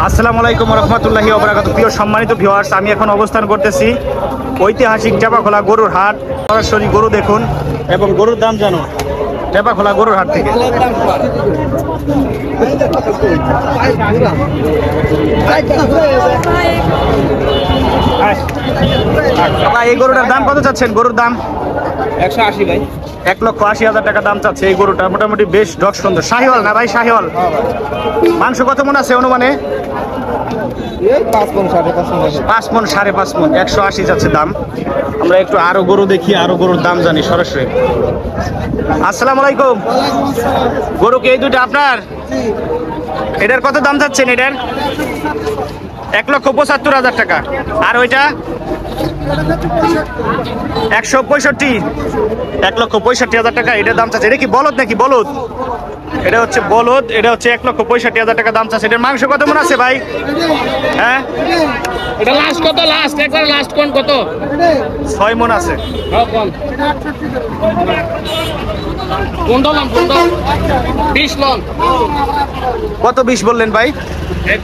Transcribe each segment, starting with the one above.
আসসালামু আলাইকুম রহমতুল্লাহি ওয়া বারাকাতুহু। প্রিয় সম্মানিত ভিউয়ার্স, আমি এখন অবস্থান করতেছি ঐতিহাসিক টেপাখোলা গরুর হাট। সরাসরি গরু দেখুন এবং গরুর দাম জানুন টেপাখোলা গরুর হাট থেকে। এই গরুটার দাম কত চাচ্ছেন? গরুর দাম 180 ভাই। 1,80,000 টাকা দাম চাচ্ছে এই গরুটা। মোটামুটি বেশ ডক সুন্দর। শাহিওয়াল না ভাই? শাহিওয়াল। মাংস কত মন আছে অনুমানে? 5 মণ 5.5 মণ। 5 মণ 5.5 মণ। 180 যাচ্ছে দাম। আমরা একটু আরো গরু দেখি, আরো গরুর দাম জানি সরাসরি। আসসালামু আলাইকুম। গরু কি এই দুটো আপনার? এটার কত দাম চাচ্ছেন? এটার 1,75,000 টাকা। আর ওইটা 165, 1,65,000 টাকা এটার দাম চাচ্ছে। এটা কি বলদ নাকি? বলদ। এটা হচ্ছে বলদ। এটা হচ্ছে 1,65,000 টাকা দাম চাচ্ছে। এটার মাংস কত মণ আছে ভাই? হ্যাঁ, এটা লাস্ট কত? লাস্ট একবার লাস্ট কোন কত? 6 মণ আছে। কোন কোনডলাম কোন 20 লন। কত 20 বললেন ভাই?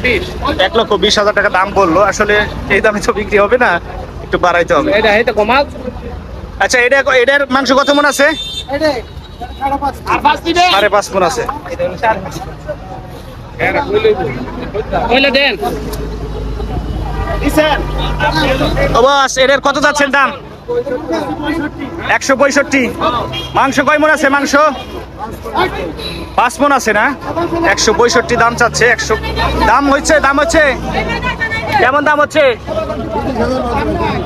20। 1,20,000 টাকা দাম বললো। আসলে এই দামে তো বিক্রি হবে না, একটু বাড়াইতে হবে। এটা কমাল। আচ্ছা, এটার মাংস কত মণ আছে? আর 5 দিবে। 5.5 মণ আছে। কইলে দেন। ও বস, এটার কত যাচ্ছেন দাম? 165। মাংস কয় মণ আছে? মাংস 5 মণ আছে না? 165 দাম চাচ্ছে। 100 দাম হচ্ছে কেমন দাম হচ্ছে?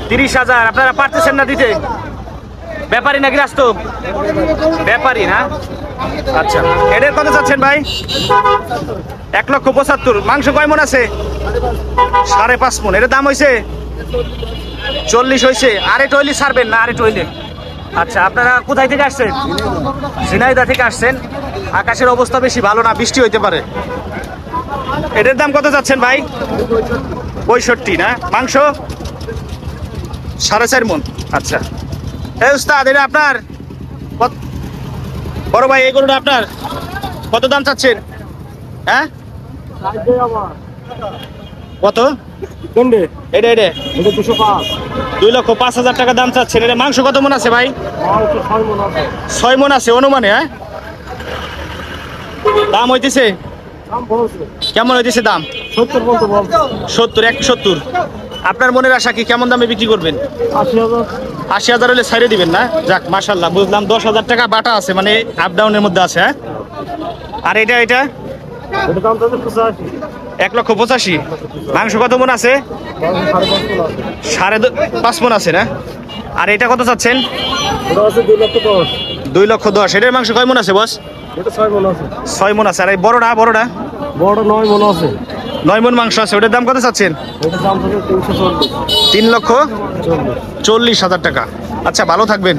30,000। আপনারা পারতেছেন না দিতে? ব্যাপারী নাকি রাস্তো? ব্যাপারী না? আচ্ছা, এটার কত চাচ্ছেন ভাই? 1,75,000। মাংস কয় মণ আছে? 5.5 মণ। এটার দাম হয়েছে 40 হয়েছে। আরে টয়লি ছাড়বেন না? আরে টয়লি। আচ্ছা, আপনারা কোথায় থেকে আসছেন? ঝিনাইদহ থেকে আসছেন। আকাশের অবস্থা বেশি ভালো না, বৃষ্টি হইতে পারে। এটার দাম কত যাচ্ছেন ভাই? 65 না? মাংস 4.5 মণ। আচ্ছা, এই উস্তাদ, এটা আপনার? বড় ভাই, এই গরুটা আপনার? কত দাম চাচ্ছেন? হ্যাঁ, কত? এটা 2,05,000 টাকা দাম চাচ্ছেন। এটা মাংস কত মণ আছে ভাই? 6 মণ আছে অনুমানে। হ্যাঁ, দাম হইতেছে কেমন হইতেছে দাম? 70, 170। আপনার মনের আশা কি কেমন দামে বিক্রি করবেন? 80,000 হলে ছাইড়ে দিবেন না? যাক, মাশাল্লাহ, বুঝলাম। 10,000 টাকা বাটা আছে, মানে আপ ডাউনের মধ্যে আছে। হ্যাঁ, আর এটা 1,85,000। মাংস কত মণ আছে? 5.5 মণ আছে না? আর এটা কত চাচ্ছেন? 2,10,000। এটার মাংস কয় মণ আছে বস? 6 মণ আছে। আর এই বড়টা? 9 মণ আছে। 9 মণ মাংস আছে। ওটার দাম কত চাচ্ছেন? 3,40,000 টাকা। আচ্ছা, ভালো থাকবেন।